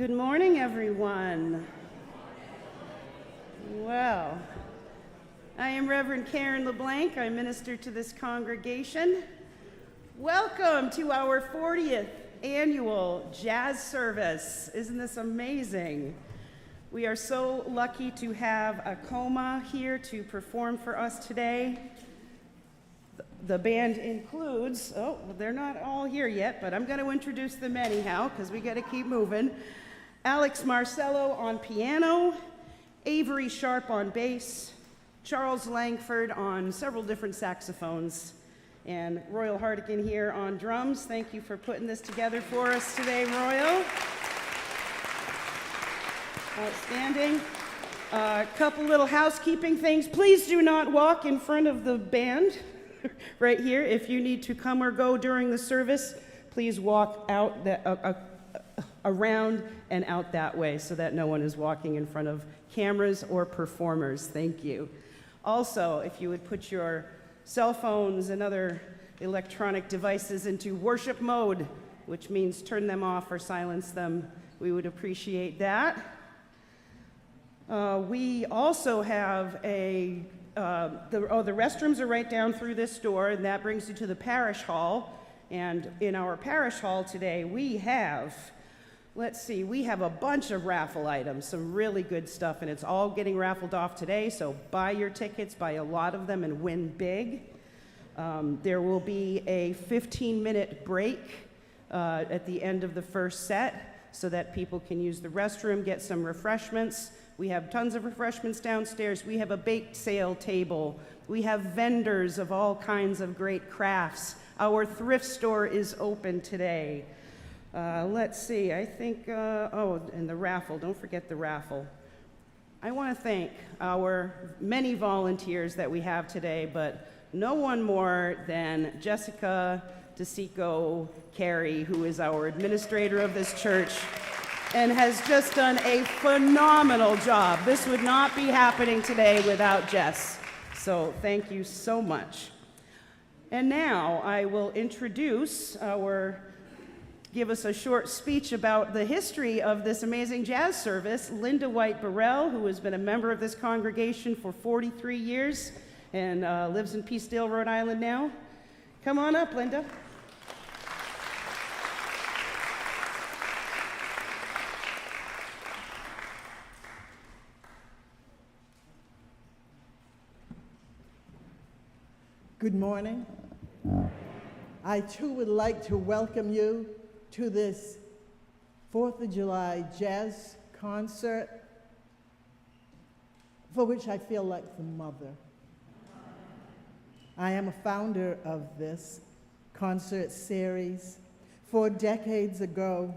Good morning, everyone. Well, I am Reverend Karen LeBlanc. I minister to this congregation. Welcome to our 40th annual jazz service. Isn't this amazing? We are so lucky to have Akoma here to perform for us today. The band includes, they're not all here yet, but I'm going to introduce them anyhow because we got to keep moving. Alexis Marcelo on piano, Avery Sharpe on bass, Charles Langford on several different saxophones, and Royal Hartigan here on drums. Thank you for putting this together for us today, Royal. Outstanding. A couple little housekeeping things. Please do not walk in front of the band right here. If you need to come or go during the service, please walk out around and out that way so that no one is walking in front of cameras or performers. Thank you. Also, if you would put your cell phones and other electronic devices into worship mode, which means turn them off or silence them, we would appreciate that. We also have the restrooms are right down through this door, and that brings you to the parish hall. And in our parish hall today, we have a bunch of raffle items, some really good stuff, and it's all getting raffled off today, so buy your tickets, buy a lot of them, and win big. There will be a 15-minute break at the end of the first set so that people can use the restroom, get some refreshments. We have tons of refreshments downstairs. We have a bake sale table. We have vendors of all kinds of great crafts. Our thrift store is open today. Let's see, I think, and the raffle, don't forget the raffle. I want to thank our many volunteers that we have today, but no one more than Jessica DeSico Carey, who is our administrator of this church and has just done a phenomenal job. This would not be happening today without Jess. So thank you so much. And now I will introduce give us a short speech about the history of this amazing jazz service, Linda White Burrell, who has been a member of this congregation for 43 years and lives in Peacedale, Rhode Island now. Come on up, Linda. Good morning. I too would like to welcome you to this 4th of July jazz concert for which I feel like the mother. I am a founder of this concert series. 4 decades ago,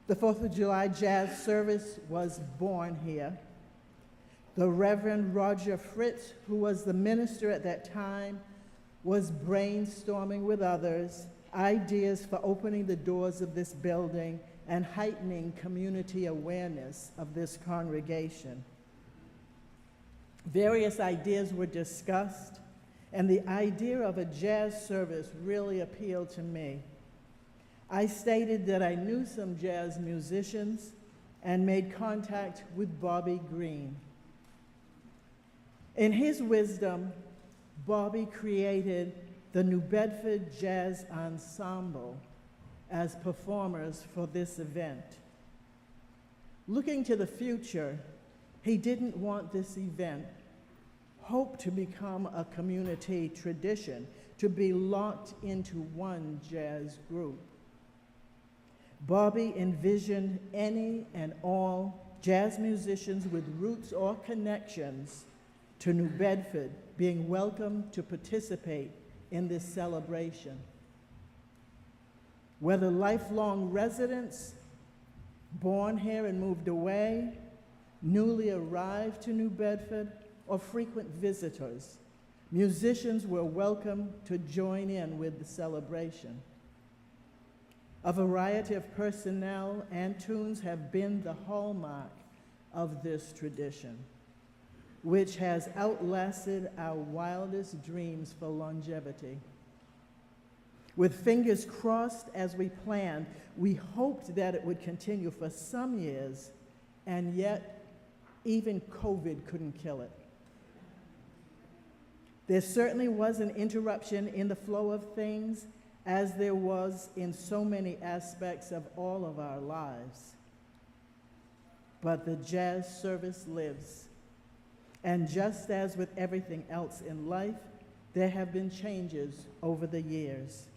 the 4th of July jazz service was born here. The Reverend Roger Fritz, who was the minister at that time, was brainstorming with others ideas for opening the doors of this building and heightening community awareness of this congregation. Various ideas were discussed, and the idea of a jazz service really appealed to me. I stated that I knew some jazz musicians and made contact with Bobby Green. In his wisdom, Bobby created the New Bedford Jazz Ensemble as performers for this event. Looking to the future, he didn't want this event, hoped to become a community tradition, to be locked into one jazz group. Bobby envisioned any and all jazz musicians with roots or connections to New Bedford being welcome to participate in this celebration. Whether lifelong residents, born here and moved away, newly arrived to New Bedford, or frequent visitors, musicians were welcome to join in with the celebration. A variety of personnel and tunes have been the hallmark of this tradition, which has outlasted our wildest dreams for longevity. With fingers crossed as we planned, we hoped that it would continue for some years, and yet even COVID couldn't kill it. There certainly was an interruption in the flow of things, as there was in so many aspects of all of our lives. But the jazz service lives. And just as with everything else in life, there have been changes over the years.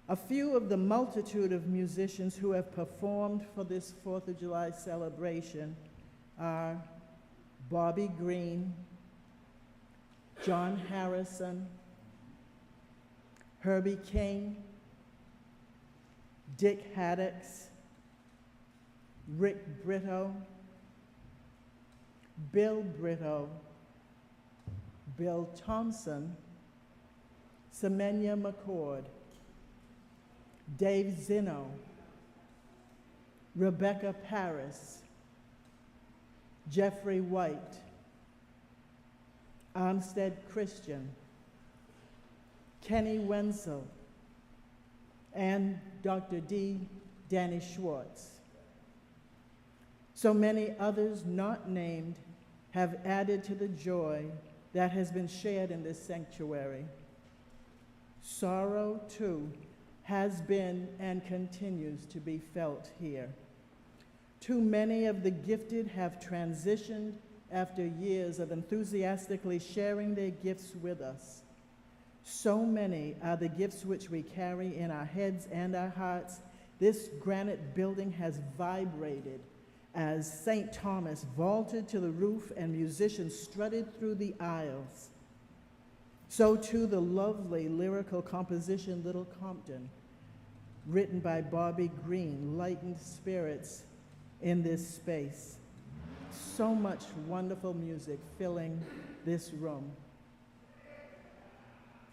A few of the multitude of musicians who have performed for this 4th of July celebration are Bobby Green, John Harrison, Herbie King, Dick Haddix, Rick Brito, Bill Brito, Bill Thompson, Semenya McCord, Dave Zinno, Rebecca Paris, Jeffrey White, Armstead Christian, Kenny Wenzel, and Dr. Danny Schwartz. So many others not named have added to the joy that has been shared in this sanctuary. Sorrow, too, has been and continues to be felt here. Too many of the gifted have transitioned after years of enthusiastically sharing their gifts with us. So many are the gifts which we carry in our heads and our hearts. This granite building has vibrated as St. Thomas vaulted to the roof and musicians strutted through the aisles. So too the lovely lyrical composition Little Compton, written by Bobby Green, lightened spirits in this space. So much wonderful music filling this room.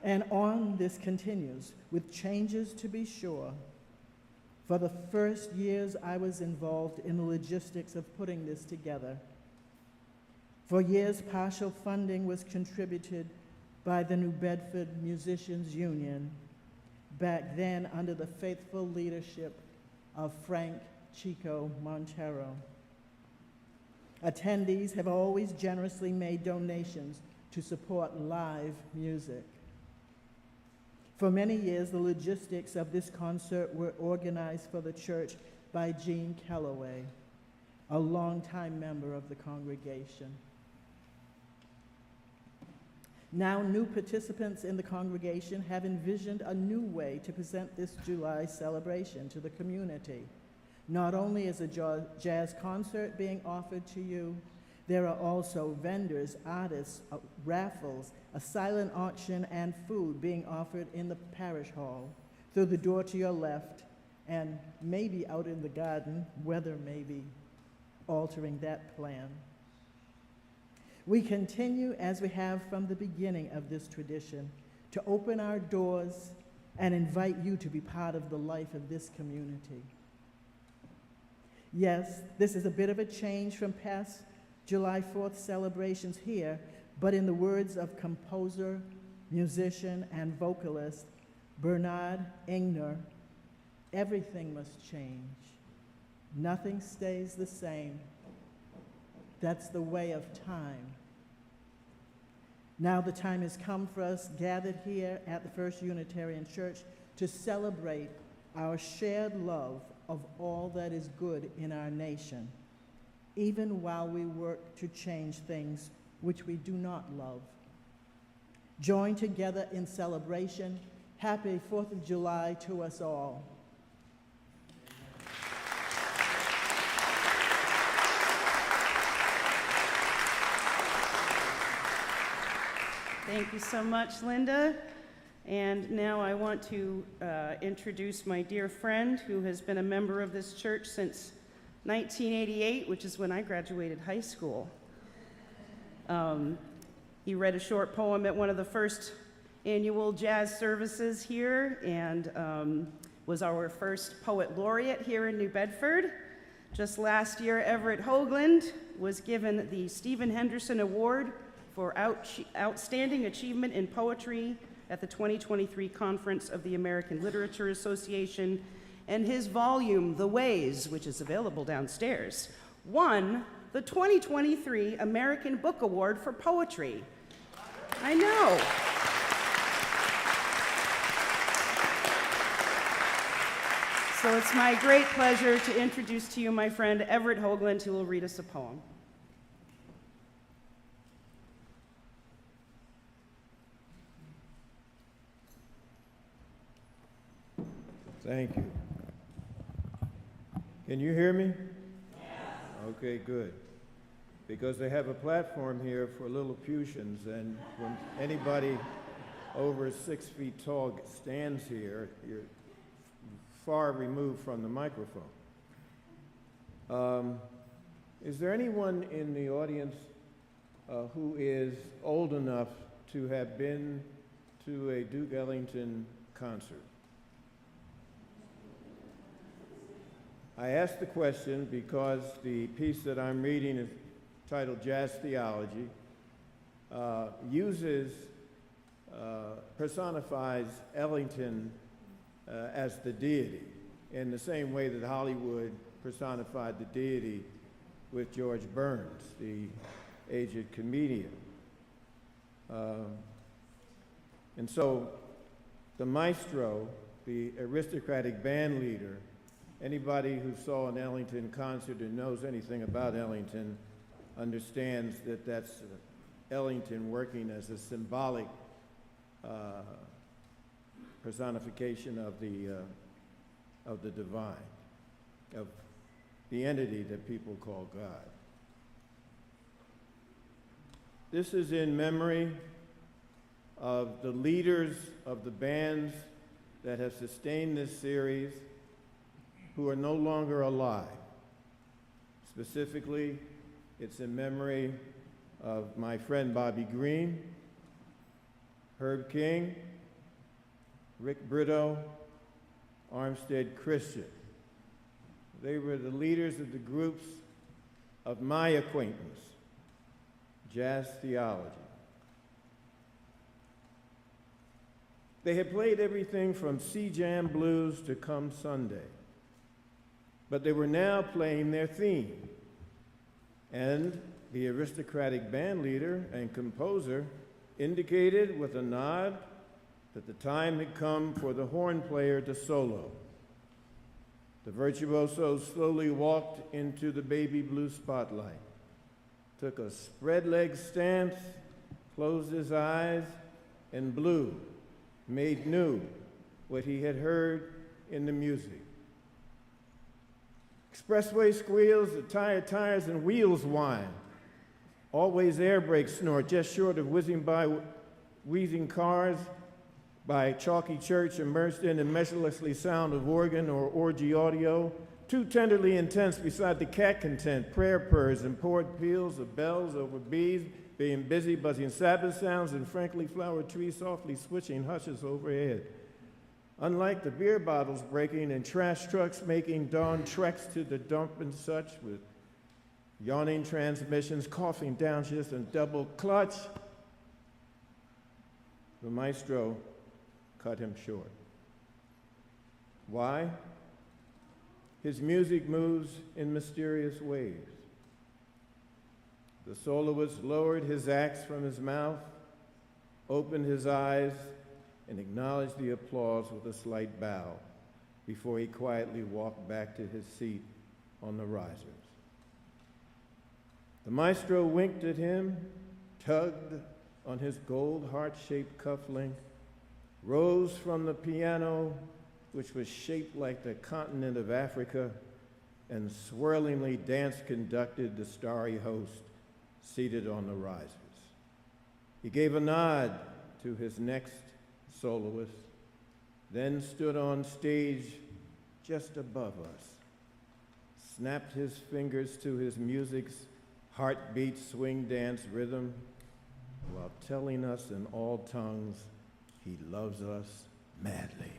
And on this continues, with changes to be sure. For the first years, I was involved in the logistics of putting this together. For years, partial funding was contributed by the New Bedford Musicians Union, back then under the faithful leadership of Frank Chico Montero. Attendees have always generously made donations to support live music. For many years, the logistics of this concert were organized for the church by Gene Kellaway, a longtime member of the congregation. Now, new participants in the congregation have envisioned a new way to present this July celebration to the community. Not only is a jazz concert being offered to you, there are also vendors, artists, raffles, a silent auction, and food being offered in the parish hall, through the door to your left, and maybe out in the garden, weather may be altering that plan. We continue, as we have from the beginning of this tradition, to open our doors and invite you to be part of the life of this community. Yes, this is a bit of a change from past July 4th celebrations here, but in the words of composer, musician, and vocalist Bernard Engner, everything must change. Nothing stays the same. That's the way of time. Now the time has come for us gathered here at the First Unitarian Church to celebrate our shared love of all that is good in our nation, even while we work to change things which we do not love. Join together in celebration. Happy 4th of July to us all. Thank you so much, Linda. And now I want to introduce my dear friend who has been a member of this church since 1988, which is when I graduated high school. He read a short poem at one of the first annual jazz services here and was our first poet laureate here in New Bedford. Just last year, Everett Hoagland was given the Stephen Henderson Award for Outstanding Achievement in Poetry at the 2023 Conference of the American Literature Association, and his volume, The Ways, which is available downstairs, won the 2023 American Book Award for Poetry. I know. So it's my great pleasure to introduce to you my friend Everett Hoagland, who will read us a poem. Thank you. Can you hear me? Yes. Okay, good. Because they have a platform here for Lilliputians, and when anybody over 6 feet tall stands here, you're far removed from the microphone. Is there anyone in the audience who is old enough to have been to a Duke Ellington concert? I ask the question because the piece that I'm reading is titled Jazz Theology, personifies Ellington as the deity in the same way that Hollywood personified the deity with George Burns, the aged comedian. And so the maestro, the aristocratic band leader, anybody who saw an Ellington concert or knows anything about Ellington understands that that's Ellington working as a symbolic personification of the divine, of the entity that people call God. This is in memory of the leaders of the bands that have sustained this series who are no longer alive. Specifically, it's in memory of my friend Bobby Green, Herb King, Rick Brito, Armstead Christian. They were the leaders of the groups of my acquaintance, Jazz Theology. They had played everything from C-Jam blues to Come Sunday, but they were now playing their theme. And the aristocratic band leader and composer indicated with a nod that the time had come for the horn player to solo. The virtuoso slowly walked into the baby blue spotlight, took a spread-leg stance, closed his eyes, and blew, made new what he had heard in the music. Expressway squeals, the tired tires and wheels whine. Always air brakes snort, just short of whizzing by wheezing cars, by chalky church immersed in the measurelessly sound of organ or orgy audio, too tenderly intense beside the cat content, prayer purrs and poured peals of bells over bees, being busy buzzing Sabbath sounds and frankly flowered trees softly switching hushes overhead. Unlike the beer bottles breaking and trash trucks making dawn treks to the dump and such, with yawning transmissions, coughing downshifts, and double clutch, the maestro cut him short. Why? His music moves in mysterious ways. The soloist lowered his axe from his mouth, opened his eyes, and acknowledged the applause with a slight bow before he quietly walked back to his seat on the risers. The maestro winked at him, tugged on his gold heart-shaped cufflink, rose from the piano, which was shaped like the continent of Africa, and swirlingly dance-conducted the starry host seated on the risers. He gave a nod to his next soloist, then stood on stage just above us, snapped his fingers to his music's heartbeat swing dance rhythm, while telling us in all tongues he loves us madly.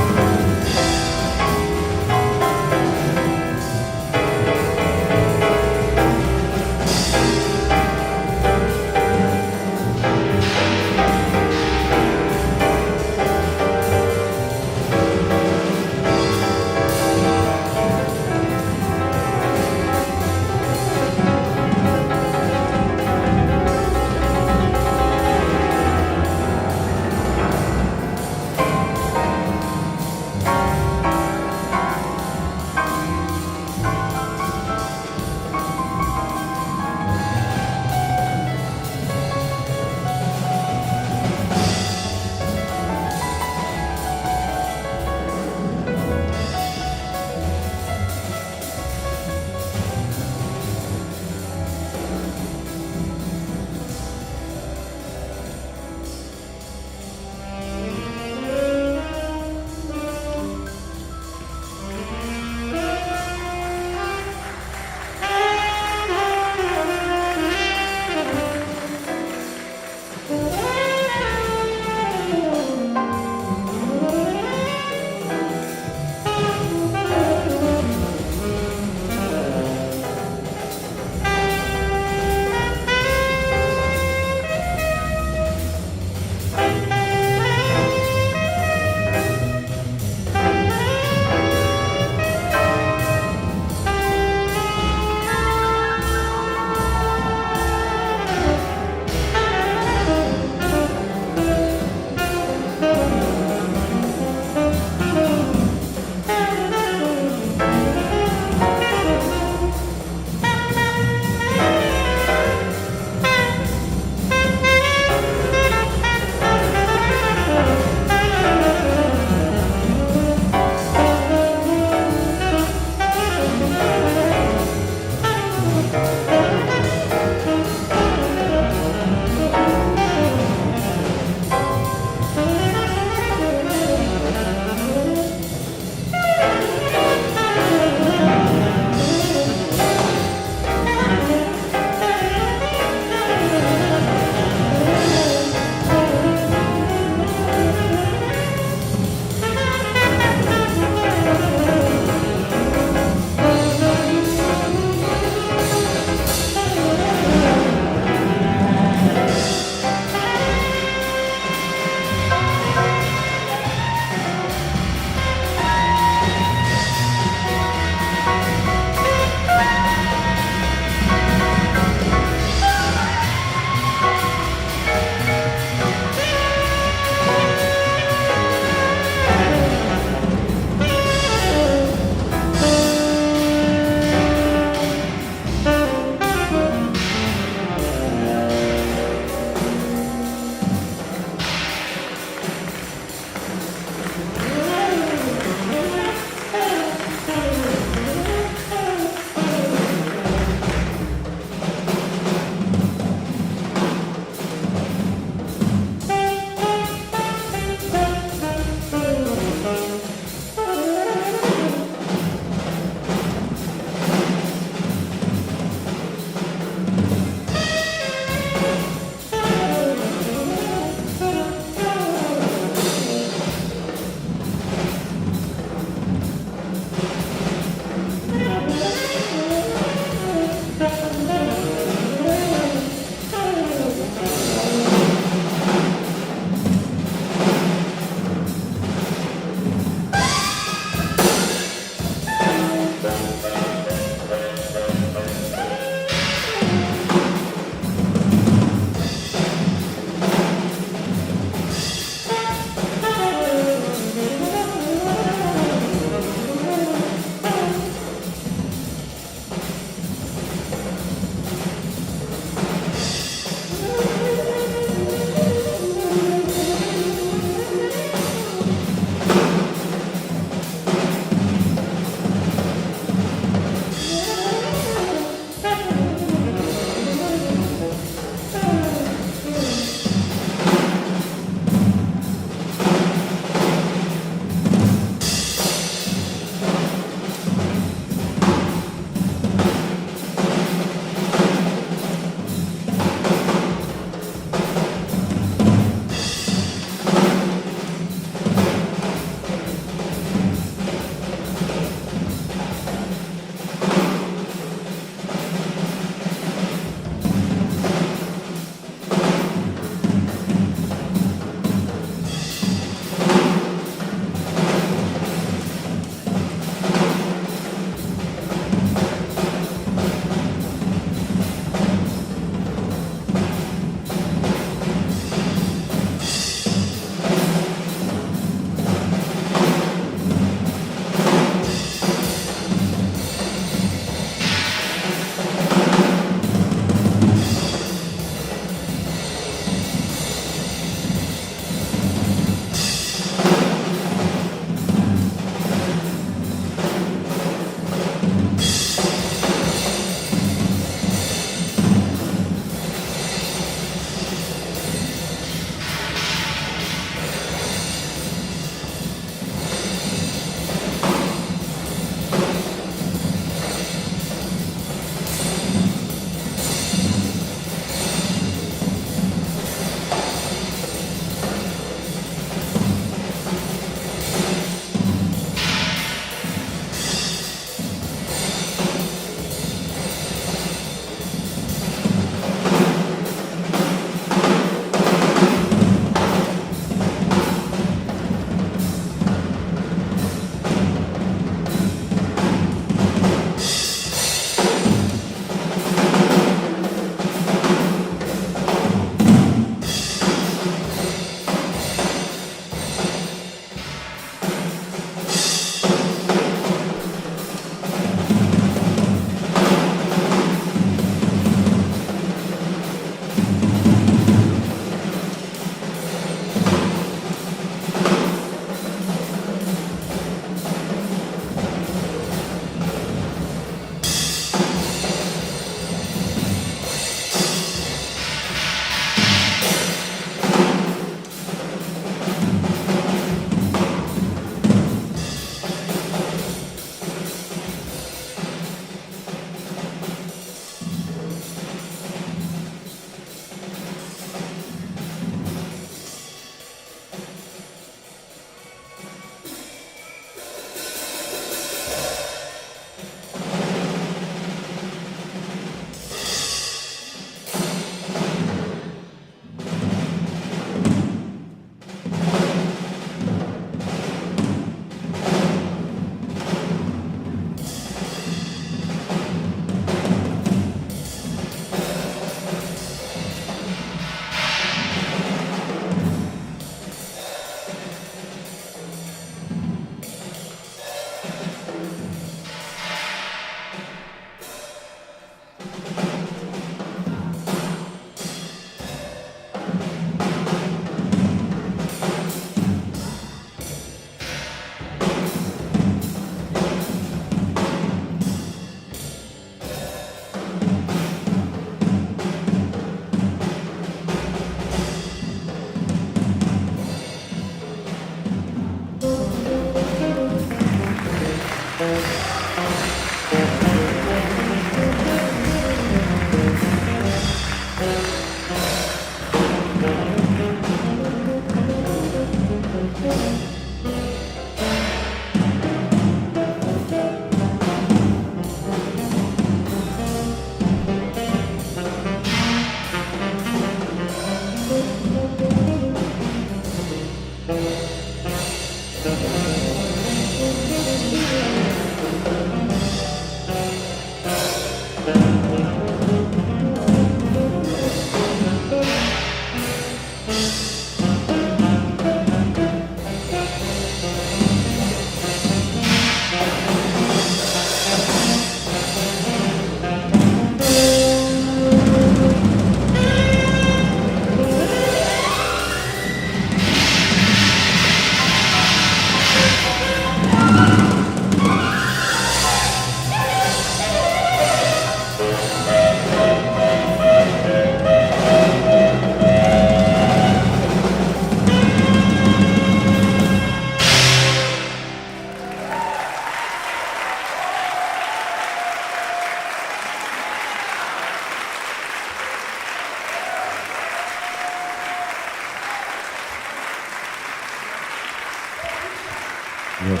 Yes.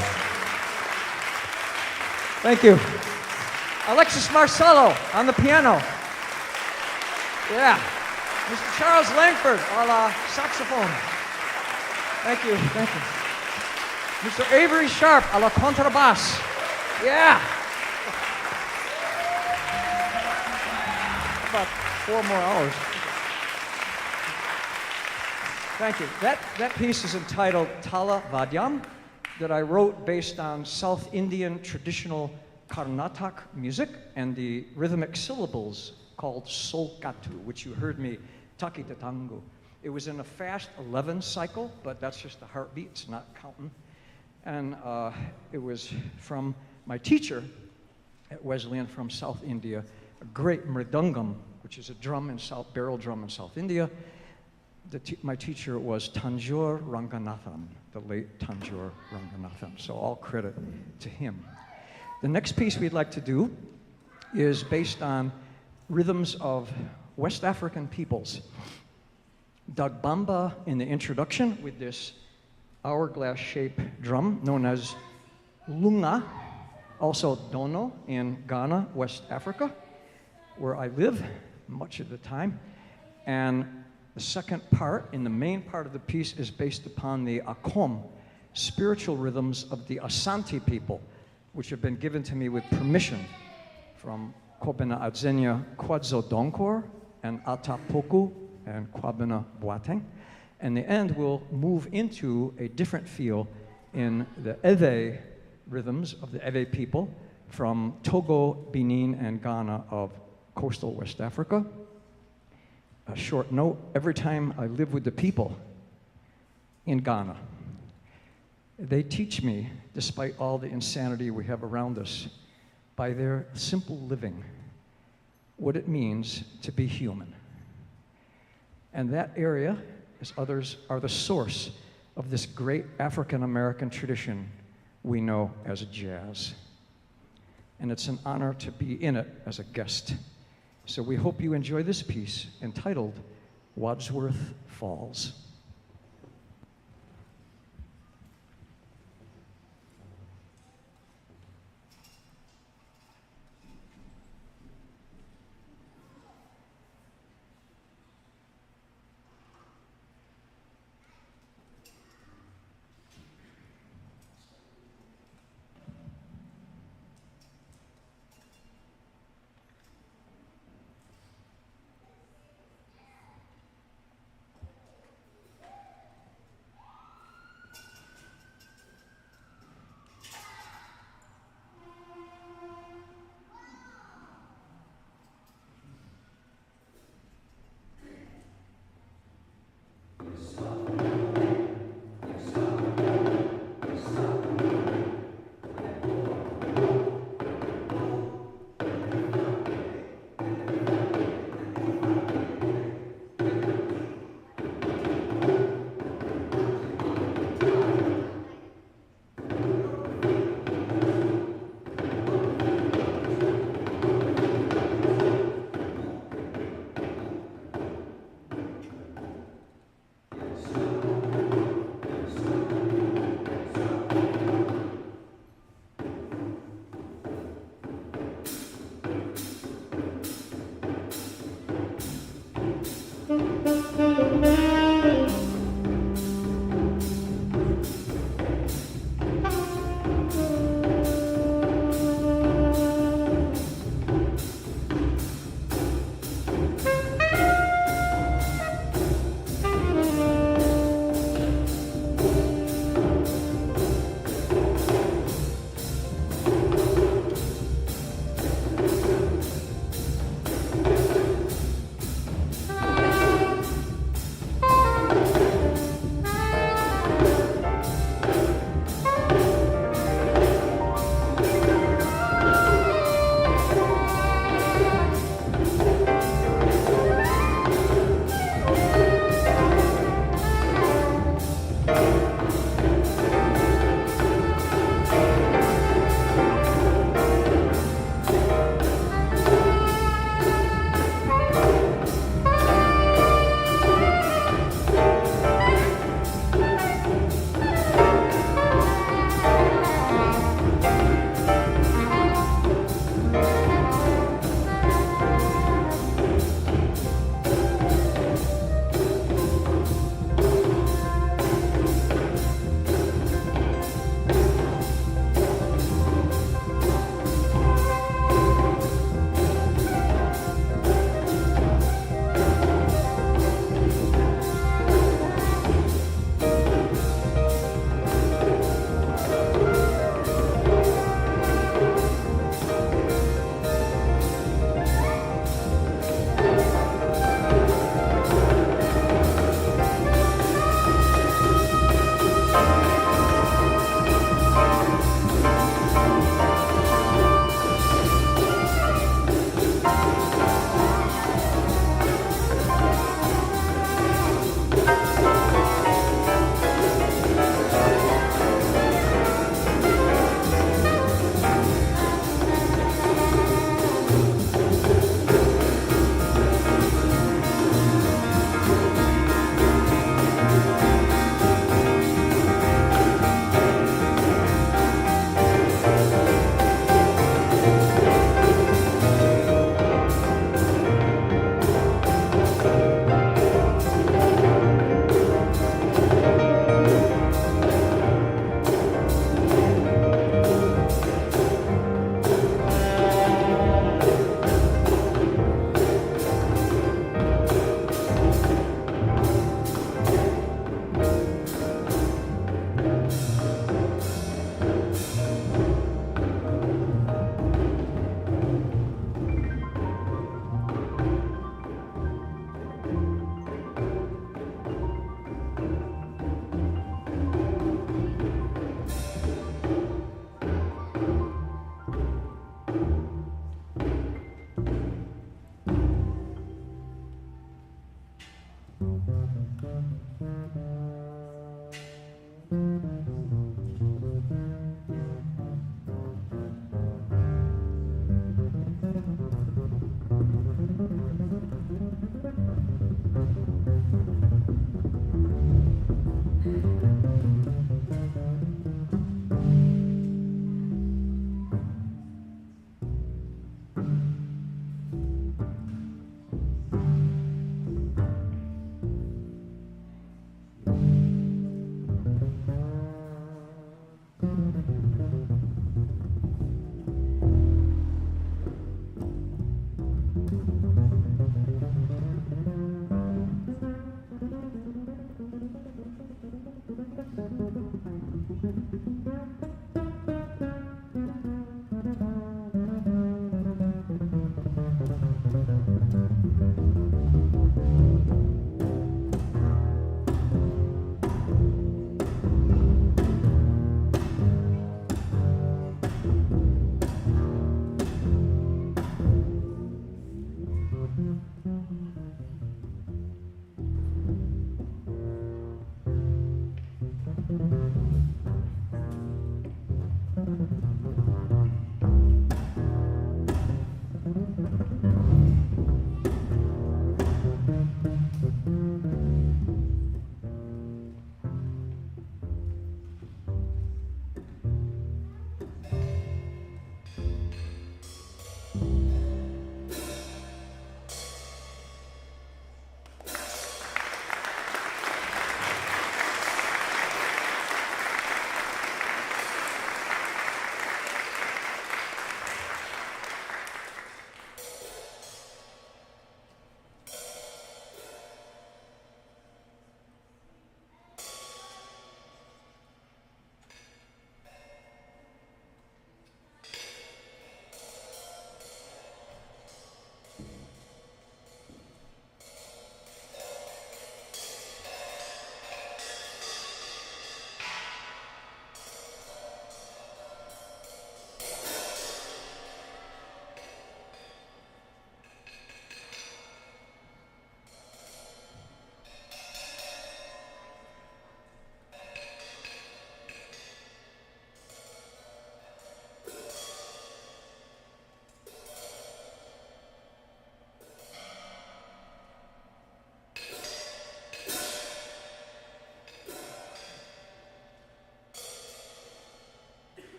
Thank you. Alexis Marcelo on the piano. Yeah. Mr. Charles Langford on saxophone. Thank you, thank you. Mr. Avery Sharpe à la contrabass. Yeah. About 4 more hours. Thank you. That piece is entitled Tala Vadyam, that I wrote based on South Indian traditional Karnatak music and the rhythmic syllables called Solkatu, which you heard me Takitatangu. It was in a fast 11 cycle, but that's just the heartbeat, it's not counting. And it was from my teacher at Wesleyan from South India, a great mridangam, which is a barrel drum in South India. My teacher was Tanjore Ranganathan, the late Tanjore Ranganathan, so all credit to him. The next piece we'd like to do is based on rhythms of West African peoples. Dagbamba in the introduction with this hourglass-shaped drum known as lunga, also dono in Ghana, West Africa, where I live much of the time. And the second part, in the main part of the piece, is based upon the Akoma, spiritual rhythms of the Asante people, which have been given to me with permission from Kobena Adzenya Kwadzo Donkor and Atapoku and Kwabena Boateng. And the end will move into a different feel in the Ewe rhythms of the Ewe people from Togo, Benin, and Ghana of coastal West Africa. A short note, every time I live with the people in Ghana, they teach me, despite all the insanity we have around us, by their simple living, what it means to be human. And that area, as others, are the source of this great African-American tradition we know as jazz. And it's an honor to be in it as a guest. So we hope you enjoy this piece entitled Wadsworth Falls.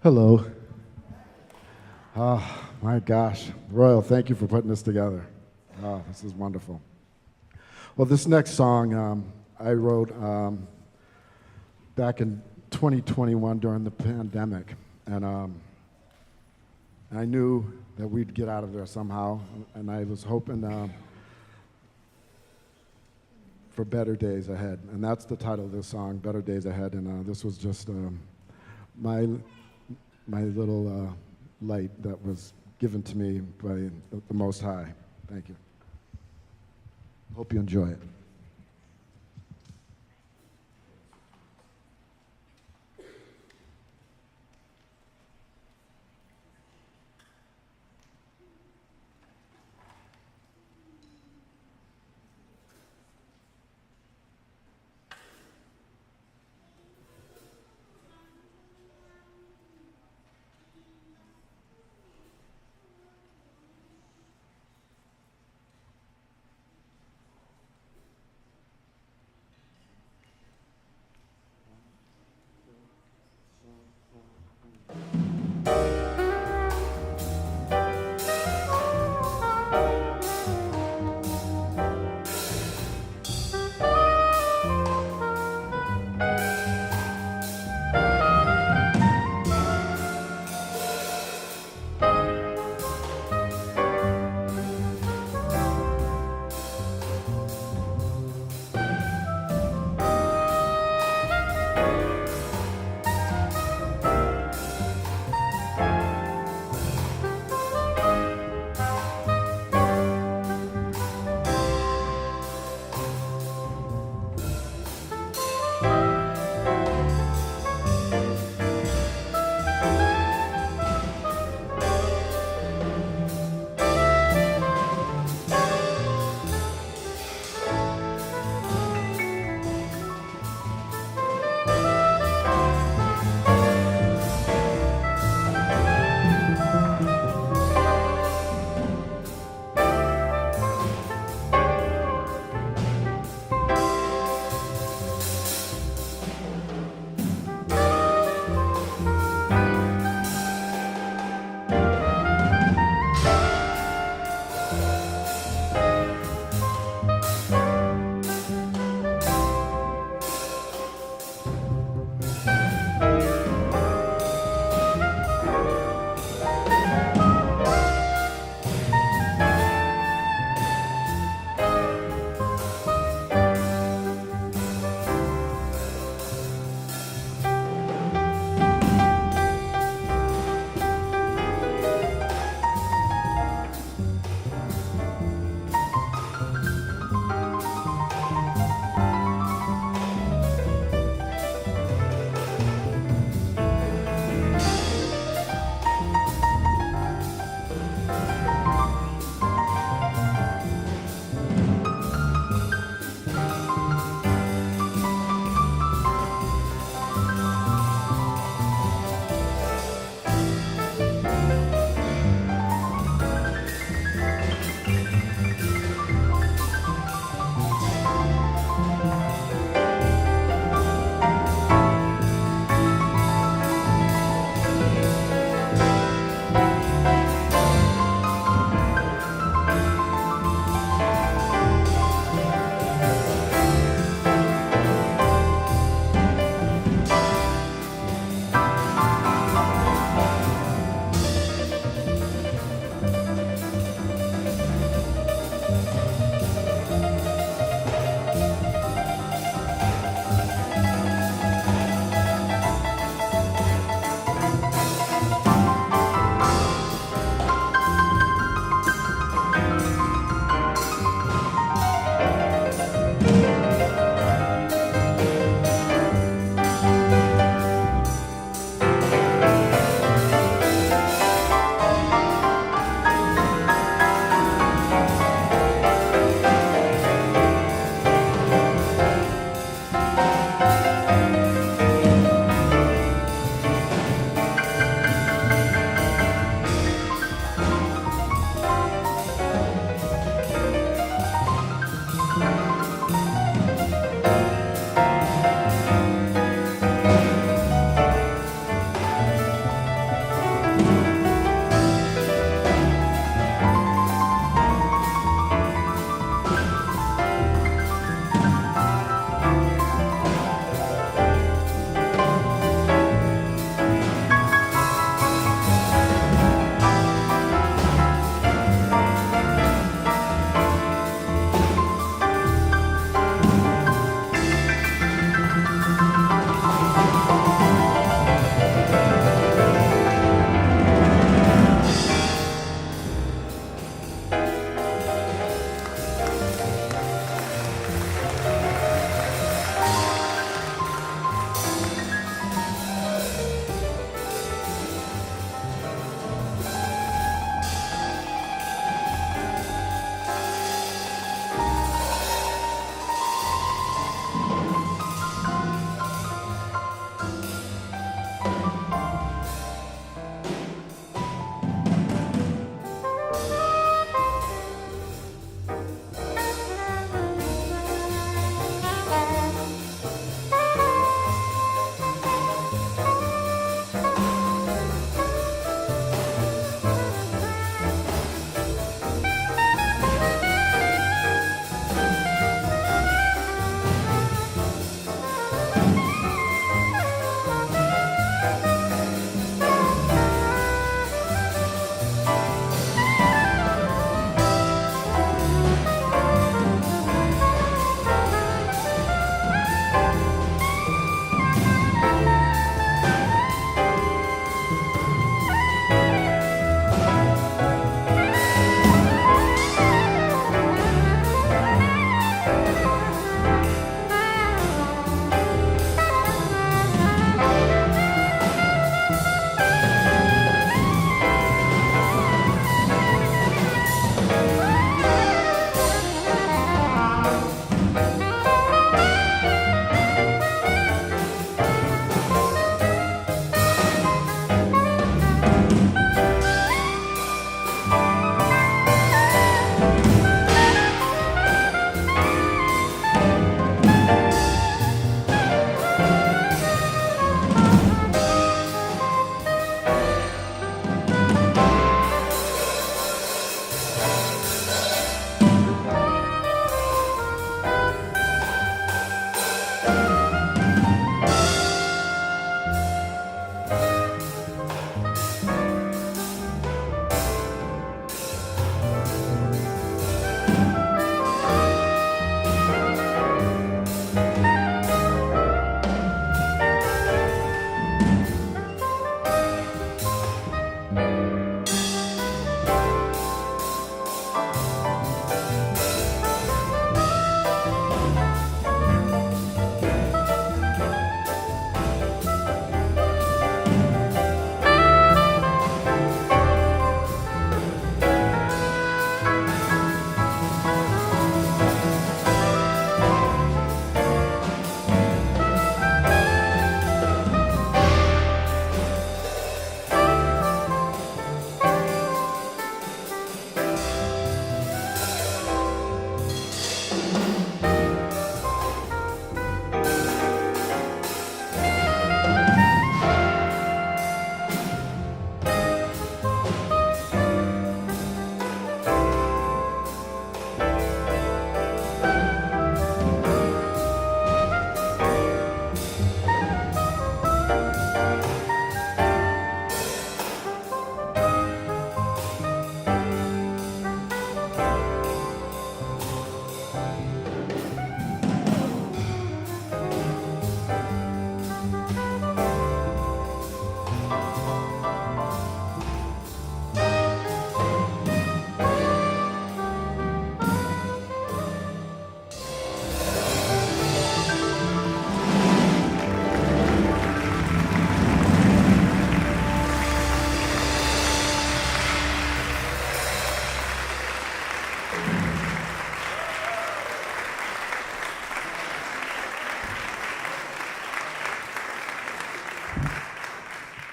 Hello. Oh, my gosh. Royal, thank you for putting this together. Oh, this is wonderful. Well, this next song I wrote back in 2021 during the pandemic. And I knew that we'd get out of there somehow. And I was hoping for better days ahead. And that's the title of this song, Better Days Ahead. And this was just my little light that was given to me by the Most High. Thank you. Hope you enjoy it.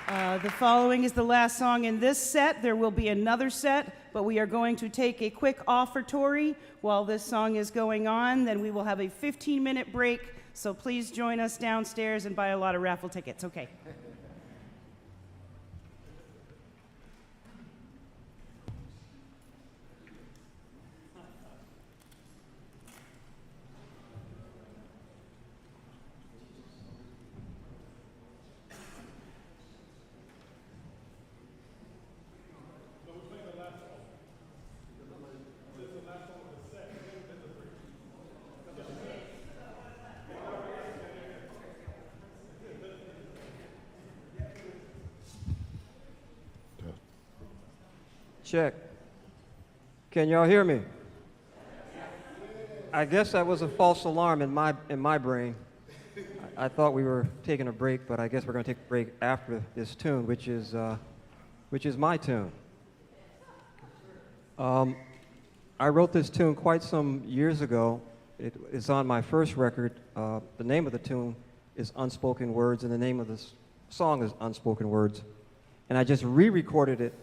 The following is the last song in this set. There will be another set, but we are going to take a quick offertory while this song is going on. Then we will have a 15-minute break, so please join us downstairs and buy a lot of raffle tickets. Okay. Check. Can y'all hear me? I guess that was a false alarm in my brain. I thought we were taking a break, but I guess we're going to take a break after this tune, which is my tune. I wrote this tune quite some years ago. It is on my first record. The name of the tune is Unspoken Words, and the name of the song is Unspoken Words. And I just re-recorded it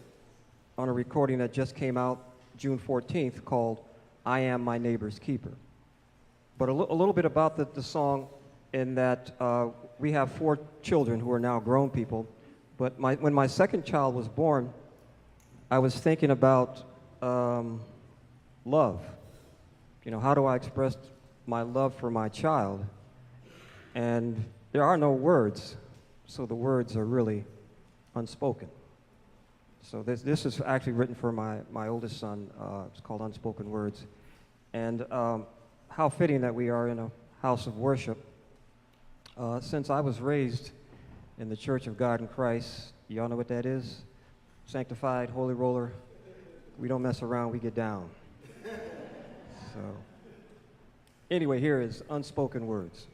on a recording that just came out June 14th called I Am My Neighbor's Keeper. But a little bit about the song in that we have 4 children who are now grown people, but when my second child was born, I was thinking about love. You know, how do I express my love for my child? And there are no words, so the words are really unspoken. So this is actually written for my oldest son. It's called Unspoken Words. And how fitting that we are in a house of worship. Since I was raised in the Church of God in Christ, y'all know what that is? Sanctified, holy roller. We don't mess around, we get down. So anyway, here is Unspoken Words.